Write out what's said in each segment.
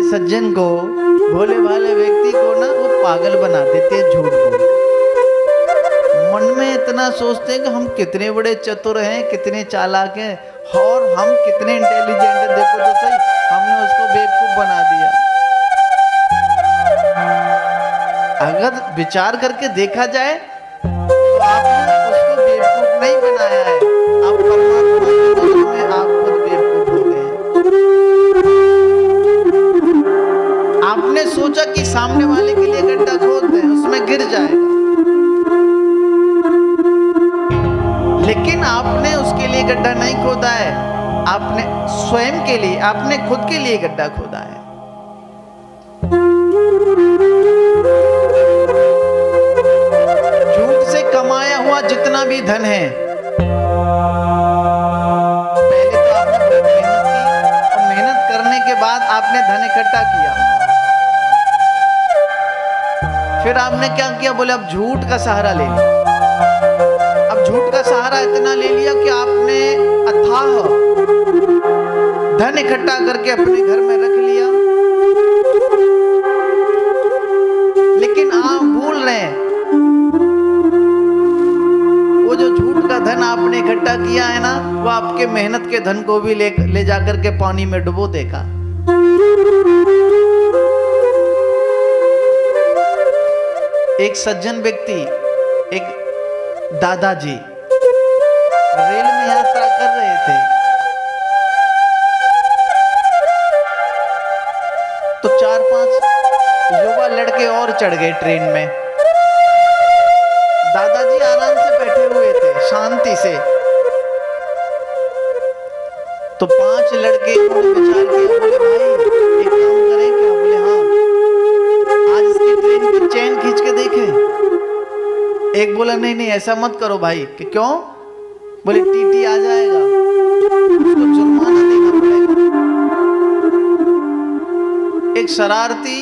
सज्जन को, भोले भाले व्यक्ति को ना वो पागल बना देते हैं झूठ बोल। मन में इतना सोचते हैं कि हम कितने बड़े चतुर हैं, कितने चालाक हैं और हम कितने इंटेलिजेंट हैं। देखो तो सही, हमने उसको बेवकूफ बना दिया। अगर विचार करके देखा जाए तो आपने उसको बेवकूफ नहीं बनाया है, आप परमात्मा के नजर में आप खुद बेवकूफ हो गए। आपने सोचा कि सामने वाले के लिए गड्ढा खोद दें, उसमें गिर जाएगा, लेकिन आपने उसके लिए गड्ढा नहीं खोदा है, आपने स्वयं के लिए, आपने खुद के लिए गड्ढा खोदा है। झूठ से कमाया हुआ जितना भी धन है, पहले तो आपने बहुत मेहनत की और मेहनत करने के बाद आपने धन इकट्ठा किया, फिर आपने क्या किया, बोले अब झूठ का सहारा ले लिया। अब झूठ का सहारा इतना ले लिया कि आपने अथाह धन इकट्ठा करके अपने घर में रख लिया, लेकिन आप भूल रहे हैं वो जो झूठ का धन आपने इकट्ठा किया है ना, वो आपके मेहनत के धन को भी ले जाकर के पानी में डुबो देगा। एक सज्जन व्यक्ति, एक दादाजी रेल में यात्रा कर रहे थे, तो 4-5 युवा लड़के और चढ़ गए ट्रेन में। दादाजी आराम से बैठे हुए थे, शांति से। तो 5 लड़के विचार किया, बोले भाई एक काम करें क्या? बोले हाँ, आज इसकी ट्रेन की चैन खींच के देखें। एक बोला नहीं नहीं ऐसा मत करो भाई। कि क्यों? बोले टीटी आ जाएगा, उसको जुर्माना देना पड़ेगा। एक शरारती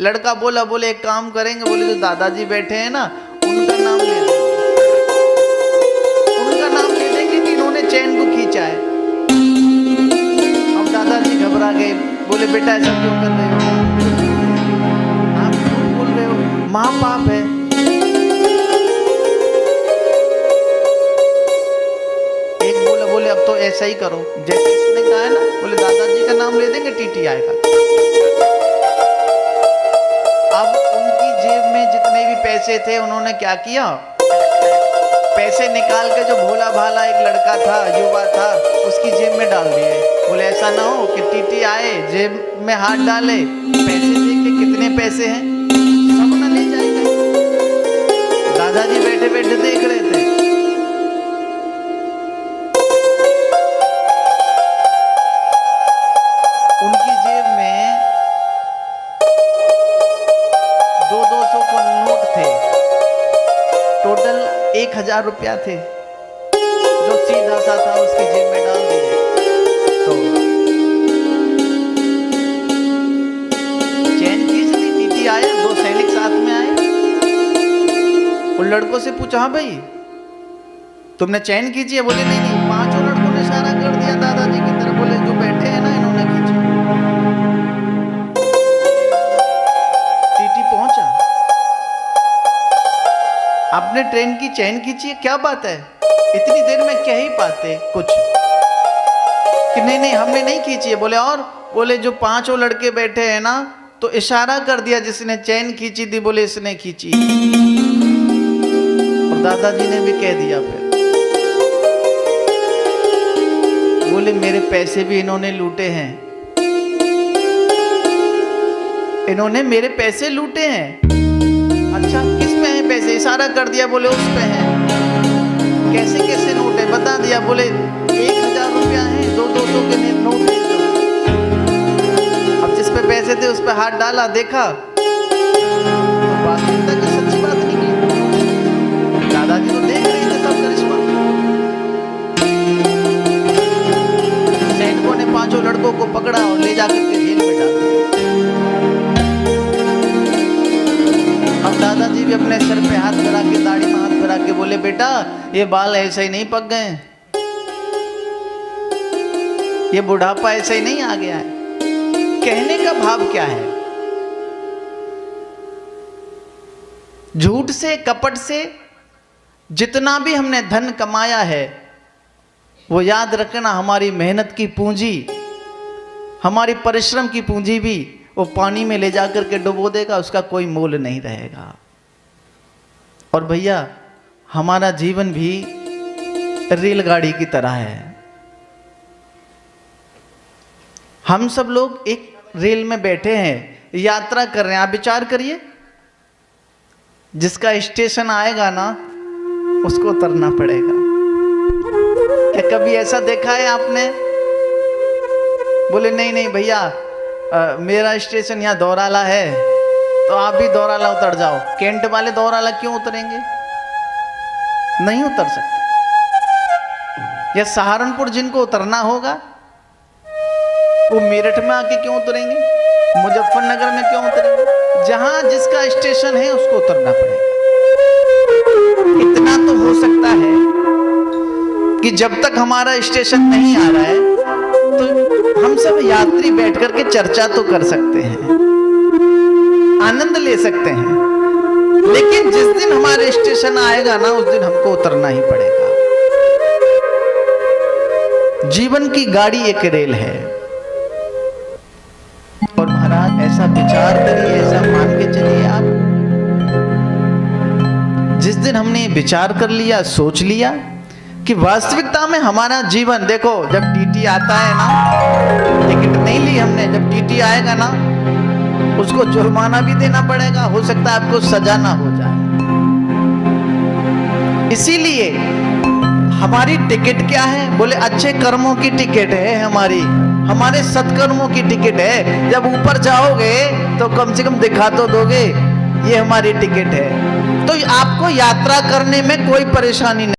लड़का बोला, बोले एक काम करेंगे, बोले जो दादाजी बैठे हैं ना उनका नाम ले लेंगे, उनका नाम ले लेंगे कि इन्होंने चैन को खींचा है। अब दादाजी घबरा गए, बोले बेटा ऐसा क्यों कर रहे हो, आप क्यों बोल रहे हो, माँ बाप है। बोले अब तो ऐसा ही करो जैसे इसने कहा है ना, बोले दादाजी का नाम ले देंगे, टीटी आएगा। अब उनकी जेब में जितने भी पैसे थे उन्होंने क्या किया, पैसे निकाल के जो भोला भाला एक लड़का था, युवा था, उसकी जेब में डाल दिए। बोले ऐसा ना हो कि टीटी आए, जेब में हाथ डाले, पैसे देखे कितने पैसे हैं सब ना ले जाएगा। दादाजी बैठे बैठे देख रहे थे। उनकी जेब में 200 को नोट थे, टोटल 1000 रुपया थे, जो सीधा सा था उसकी जेब में डाल दिए। तो चैन खींच दी, टीटी आया, 2 सैनिक साथ में आए। उन लड़कों से पूछा, हाँ भाई तुमने चैन खींची है? बोले नहीं नहीं, 5 लड़कों ने इशारा कर दिया दादाजी की तरफ, बोले जो बैठे हैं ना इन्होंने खींची। टीटी पहुंचा, आपने ट्रेन की चैन खींची है, क्या बात है, इतनी देर में क्या ही पाते कुछ? कि नहीं नहीं हमने नहीं खींची है। बोले और? बोले जो 5 लड़के बैठे हैं ना, तो इशारा कर दिया जिसने चैन खींची थी, बोले इसने खींची। और दादाजी ने भी कह दिया फिर। बोले मेरे पैसे भी इन्होंने लूटे हैं, इन्होंने मेरे पैसे लूटे हैं। अच्छा किस पे हैं पैसे? इशारा कर दिया, बोले उस पे हैं। कैसे कैसे नोट है बता दिया, बोले 1000 रुपया है, 200 के नोट है। अब जिस पे पैसे थे उस पे हाथ डाला, देखा तो वास्तविकता की सच्ची बात निकली। दादाजी तो देख रहे थे सब करिश्मा। सैनिकों ने 5 लड़कों को पकड़ा और ले जाकर के जेल में डाल दिया। अब दादाजी भी अपने सर पे हाथ फिरा के, दाढ़ी में हाथ फिरा के बोले बेटा ये बाल ऐसे ही नहीं पक गए, ये बुढ़ापा ऐसे ही नहीं आ गया है। कहने का भाव क्या है? झूठ से, कपट से जितना भी हमने धन कमाया है, वो याद रखना हमारी मेहनत की पूंजी, हमारी परिश्रम की पूंजी भी वो पानी में ले जाकर के डुबो देगा, उसका कोई मोल नहीं रहेगा। और भैया हमारा जीवन भी रेलगाड़ी की तरह है। हम सब लोग एक रेल में बैठे हैं, यात्रा कर रहे हैं। आप विचार करिए, जिसका स्टेशन आएगा ना उसको उतरना पड़ेगा। क्या कभी ऐसा देखा है आपने? बोले नहीं नहीं भैया, मेरा स्टेशन यहाँ दौराला है, तो आप भी दौराला उतर जाओ। कैंट वाले दौराला क्यों उतरेंगे? नहीं उतर सकते। या सहारनपुर जिनको उतरना होगा वो मेरठ में आके क्यों उतरेंगे? मुजफ्फरनगर में क्यों उतरेंगे? जहां जिसका स्टेशन है उसको उतरना पड़ेगा। इतना तो हो सकता है कि जब तक हमारा स्टेशन नहीं आ रहा है तो हम सब यात्री बैठ करके चर्चा तो कर सकते हैं, आनंद ले सकते हैं, लेकिन जिस दिन हमारे स्टेशन आएगा ना उस दिन हमको उतरना ही पड़ेगा। जीवन की गाड़ी एक रेल है। और महाराज ऐसा विचार करिए, ऐसा मान के चलिए आप, जिस दिन हमने विचार कर लिया, सोच लिया कि वास्तविकता में हमारा जीवन, देखो जब टीटी आता है ना, टिकट नहीं ली हमने, जब टीटी आएगा ना उसको जुर्माना भी देना पड़ेगा, हो सकता है आपको सजा ना हो जाए। इसीलिए हमारी टिकट क्या है? बोले अच्छे कर्मों की टिकट है हमारी, हमारे सत्कर्मों की टिकट है। जब ऊपर जाओगे तो कम से कम दिखा तो दोगे, ये हमारी टिकट है। तो आपको यात्रा करने में कोई परेशानी नहीं।